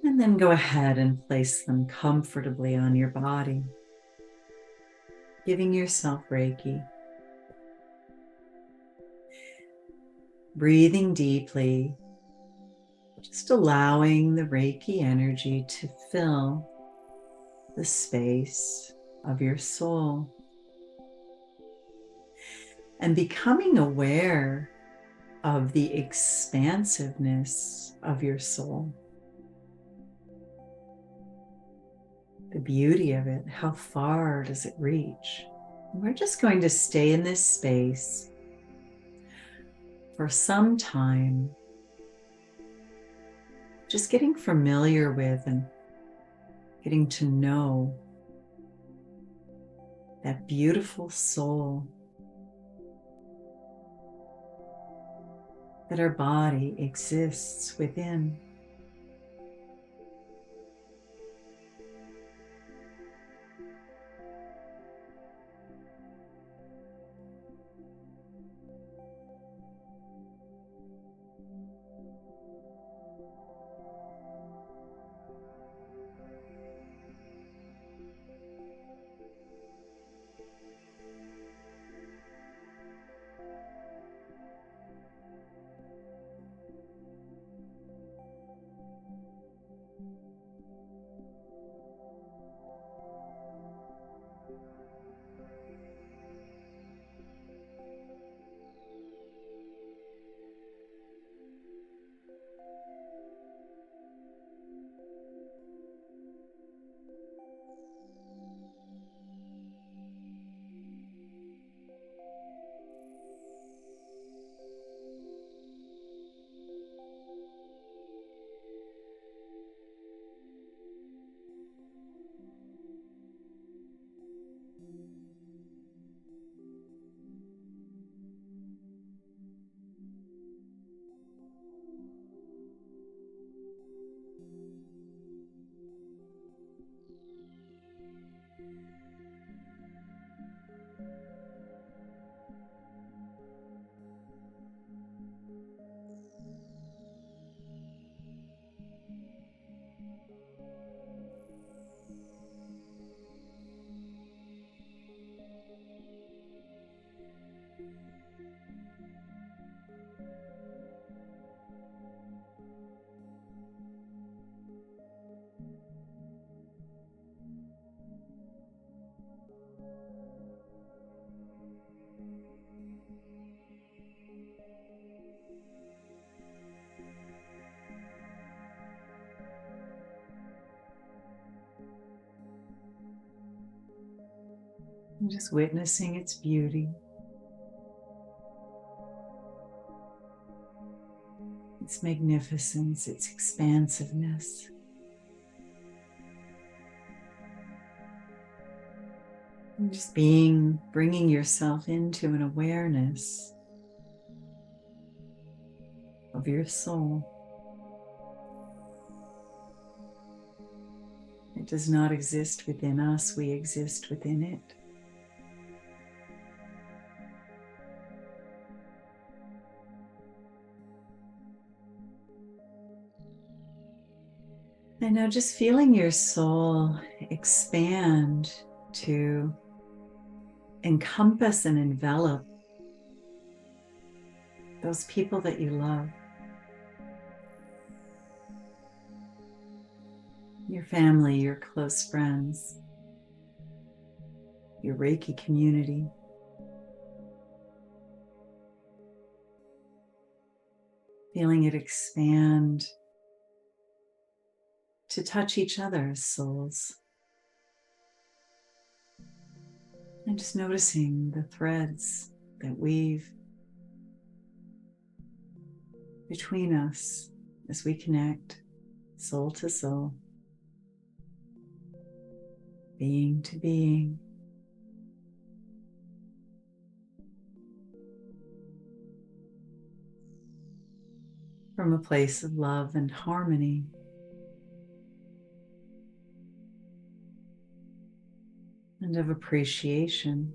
Speaker 1: And then go ahead and place them comfortably on your body, giving yourself Reiki. Breathing deeply, just allowing the Reiki energy to fill the space of your soul. And becoming aware of the expansiveness of your soul. The beauty of it, how far does it reach? We're just going to stay in this space for some time, just getting familiar with and getting to know that beautiful soul that our body exists within. And just witnessing its beauty, its magnificence, its expansiveness. And just bringing yourself into an awareness of your soul. It does not exist within us, we exist within it. And now just feeling your soul expand to encompass and envelop those people that you love. Your family, your close friends, your Reiki community. Feeling it expand to touch each other's souls. And just noticing the threads that weave between us as we connect soul to soul, being to being. From a place of love and harmony. And of appreciation.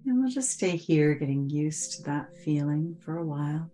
Speaker 1: And we'll just stay here getting used to that feeling for a while.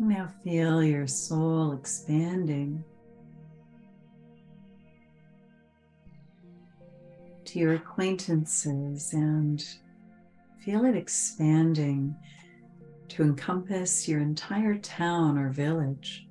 Speaker 1: Now feel your soul expanding to your acquaintances and feel it expanding to encompass your entire town or village.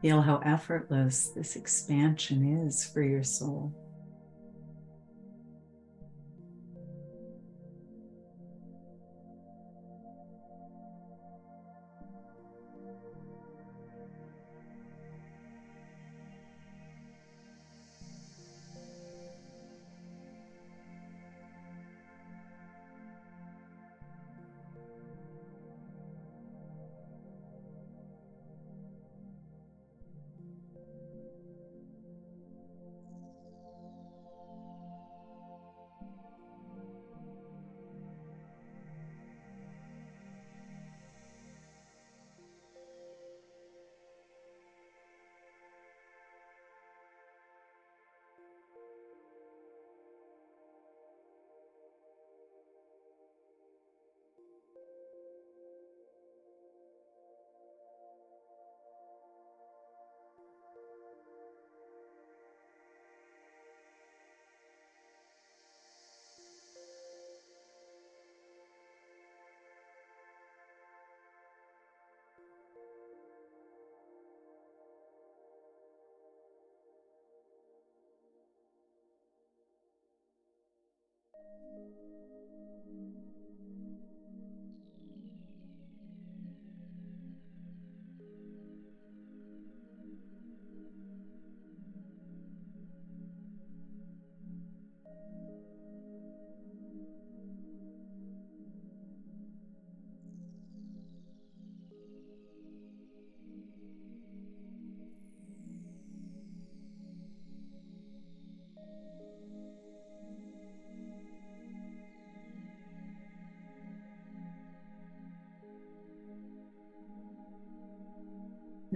Speaker 1: Feel how effortless this expansion is for your soul.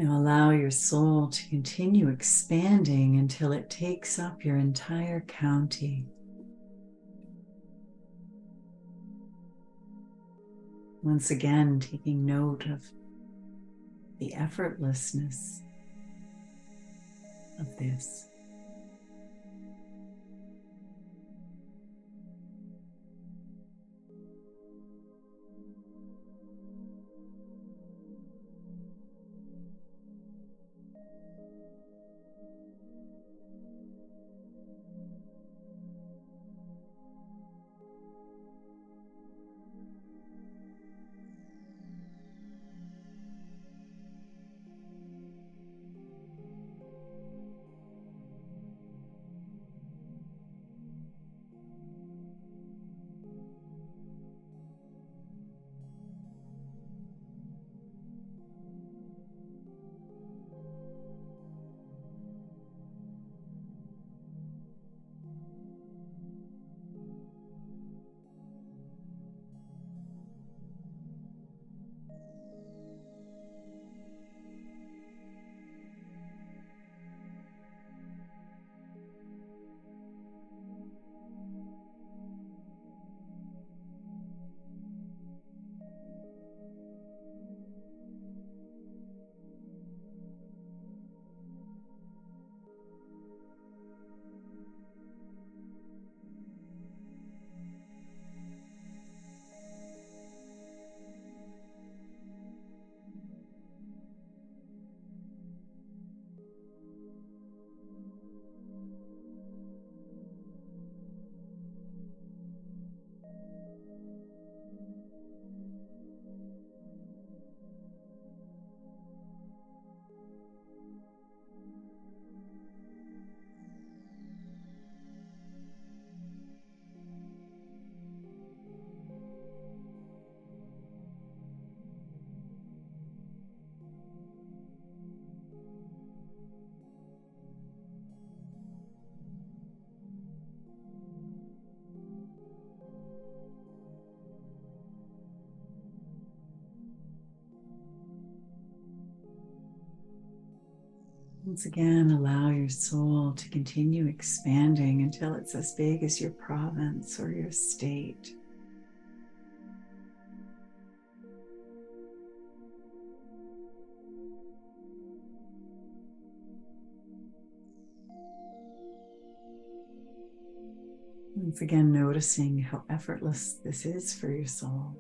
Speaker 1: Now allow your soul to continue expanding until it takes up your entire county. Once again, taking note of the effortlessness of this. Once again, allow your soul to continue expanding until it's as big as your province or your state. Once again, noticing how effortless this is for your soul.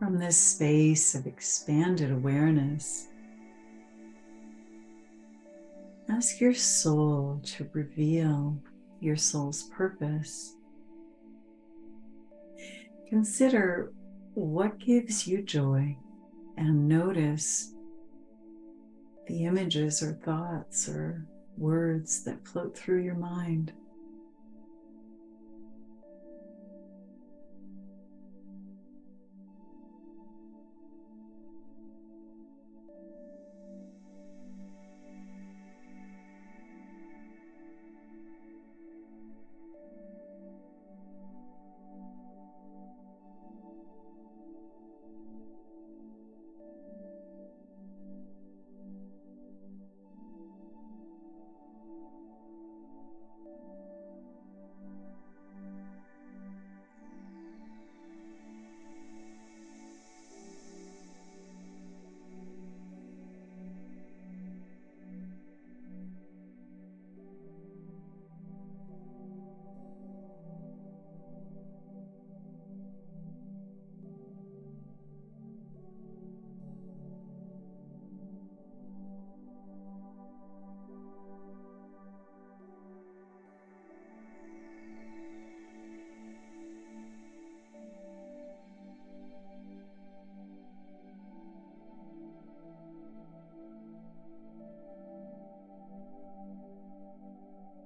Speaker 1: From this space of expanded awareness, ask your soul to reveal your soul's purpose. Consider what gives you joy and notice the images or thoughts or words that float through your mind.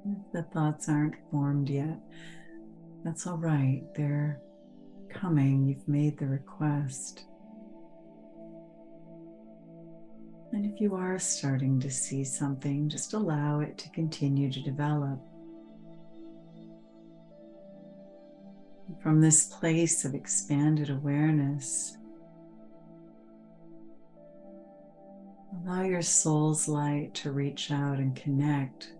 Speaker 1: If the thoughts aren't formed yet, that's all right. They're coming. You've made the request. And if you are starting to see something, just allow it to continue to develop. From this place of expanded awareness, allow your soul's light to reach out and connect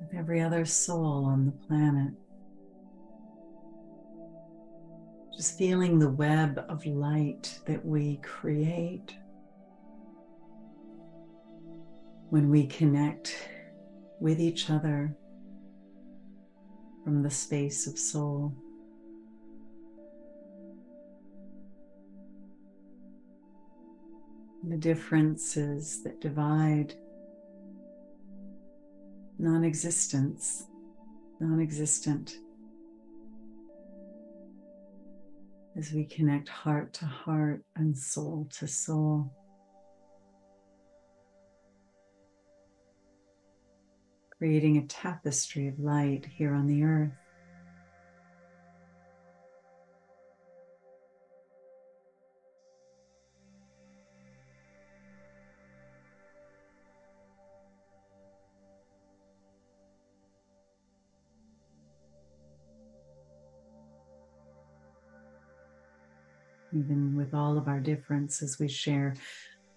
Speaker 1: with every other soul on the planet. Just feeling the web of light that we create when we connect with each other from the space of soul. The differences that divide non-existent, as we connect heart to heart and soul to soul. Creating a tapestry of light here on the earth. Even with all of our differences, we share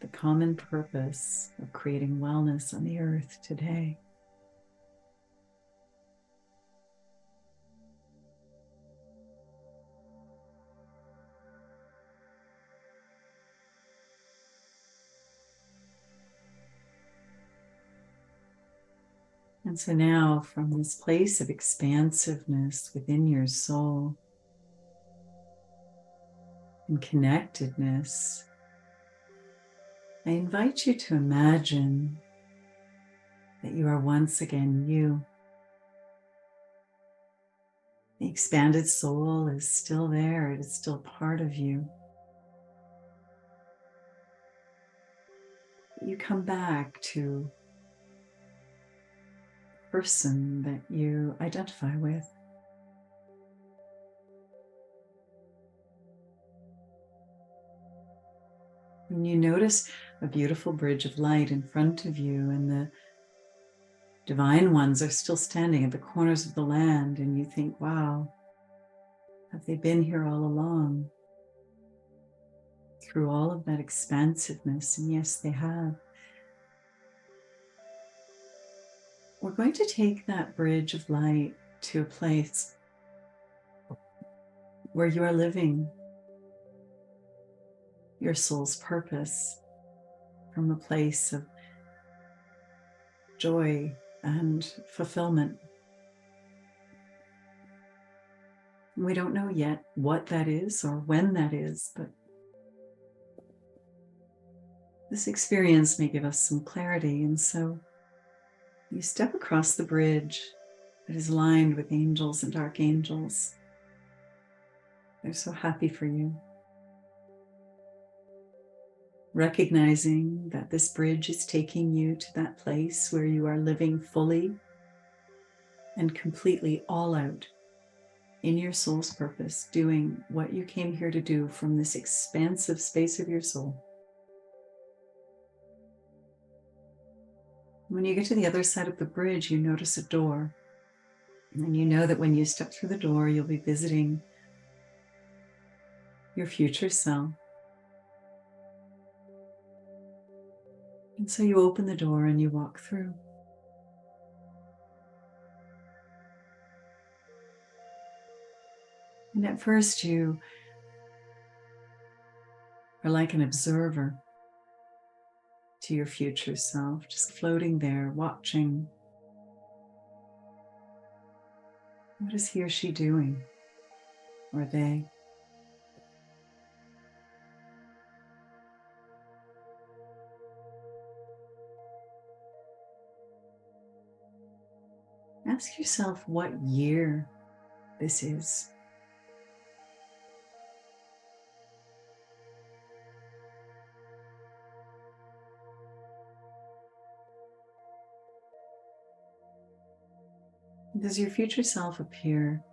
Speaker 1: the common purpose of creating wellness on the earth today. And so now, from this place of expansiveness within your soul and connectedness, I invite you to imagine that you are once again you. The expanded soul is still there, it is still part of you. You come back to the person that you identify with. And you notice a beautiful bridge of light in front of you, and the divine ones are still standing at the corners of the land, and you think, wow, have they been here all along? Through all of that expansiveness, and yes, they have. We're going to take that bridge of light to a place where you are living your soul's purpose from a place of joy and fulfillment. We don't know yet what that is or when that is, but this experience may give us some clarity. And so you step across the bridge that is lined with angels and archangels. They're so happy for you. Recognizing that this bridge is taking you to that place where you are living fully and completely all out in your soul's purpose, doing what you came here to do from this expansive space of your soul. When you get to the other side of the bridge, you notice a door. And you know that when you step through the door, you'll be visiting your future self. And so you open the door and you walk through. And at first you are like an observer to your future self, just floating there, watching. What is he or she doing? Or they? Ask yourself what year this is. Does your future self appear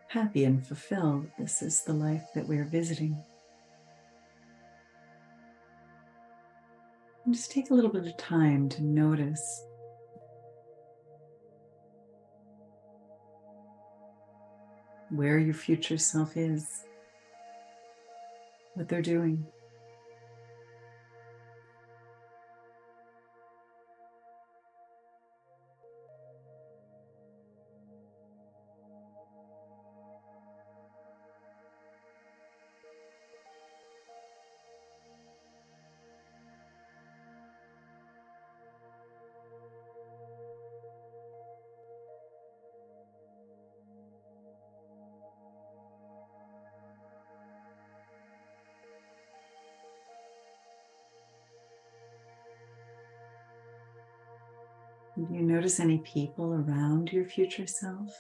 Speaker 1: happy and fulfilled? This is the life that we're visiting. And just take a little bit of time to notice where your future self is, what they're doing. Do you notice any people around your future self?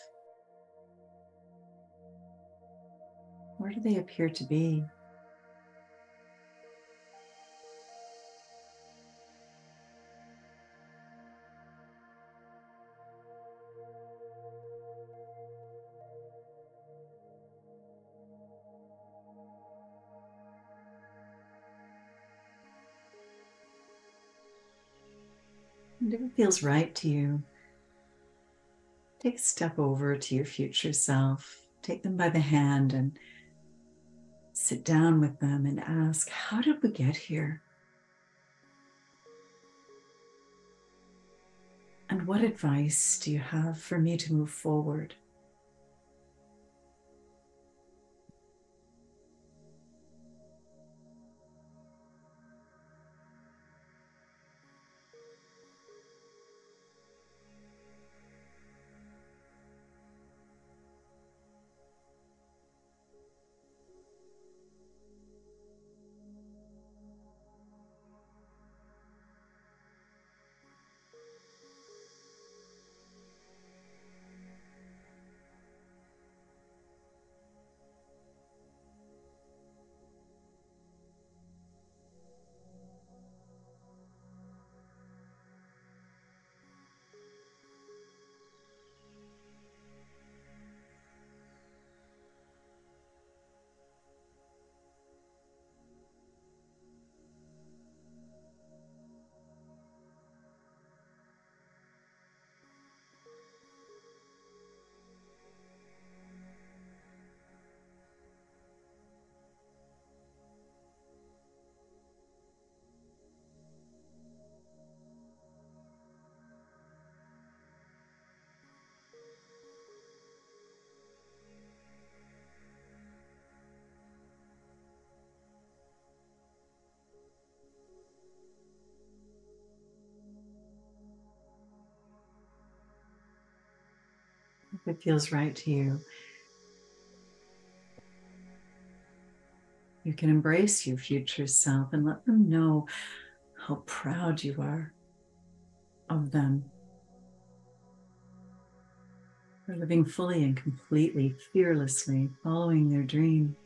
Speaker 1: Where do they appear to be? And if it feels right to you, take a step over to your future self. Take them by the hand and sit down with them and ask, how did we get here? And what advice do you have for me to move forward? If it feels right to you, You can embrace your future self and let them know how proud you are of them for living fully and completely, fearlessly, following their dream.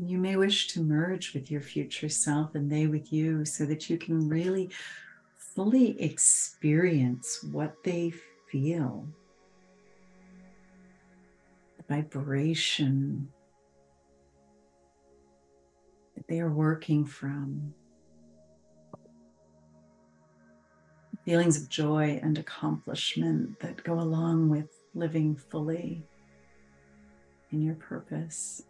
Speaker 1: You may wish to merge with your future self and they with you so that you can really fully experience what they feel, the vibration that they are working from, feelings of joy and accomplishment that go along with living fully in your purpose.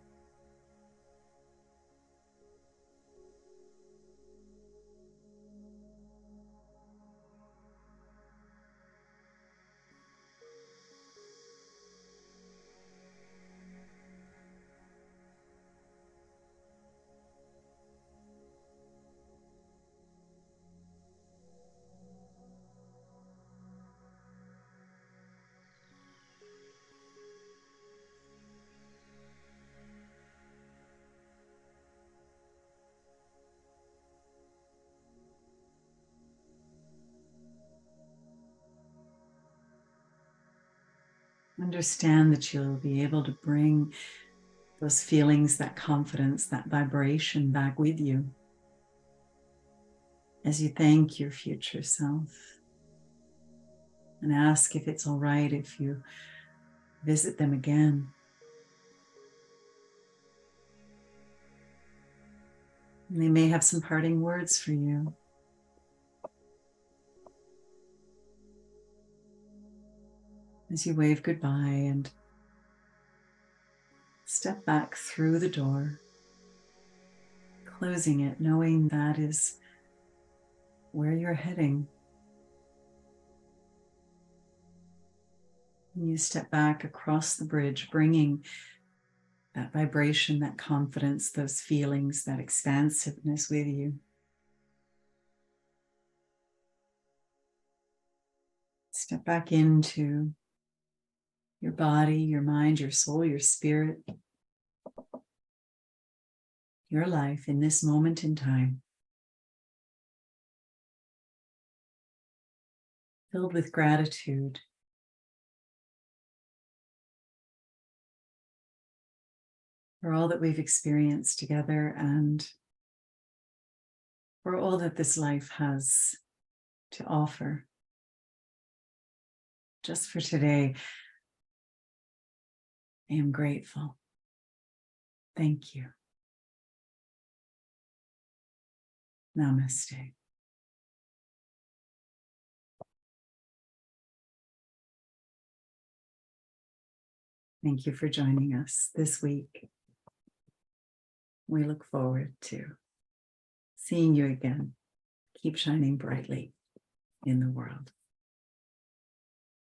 Speaker 1: Understand that you'll be able to bring those feelings, that confidence, that vibration back with you as you thank your future self and ask if it's all right if you visit them again. And they may have some parting words for you. As you wave goodbye and step back through the door, closing it, knowing that is where you're heading. And you step back across the bridge, bringing that vibration, that confidence, those feelings, that expansiveness with you. Step back into your body, your mind, your soul, your spirit, your life in this moment in time, filled with gratitude for all that we've experienced together and for all that this life has to offer. Just for today, I am grateful. Thank you. Namaste. Thank you for joining us this week. We look forward to seeing you again. Keep shining brightly in the world.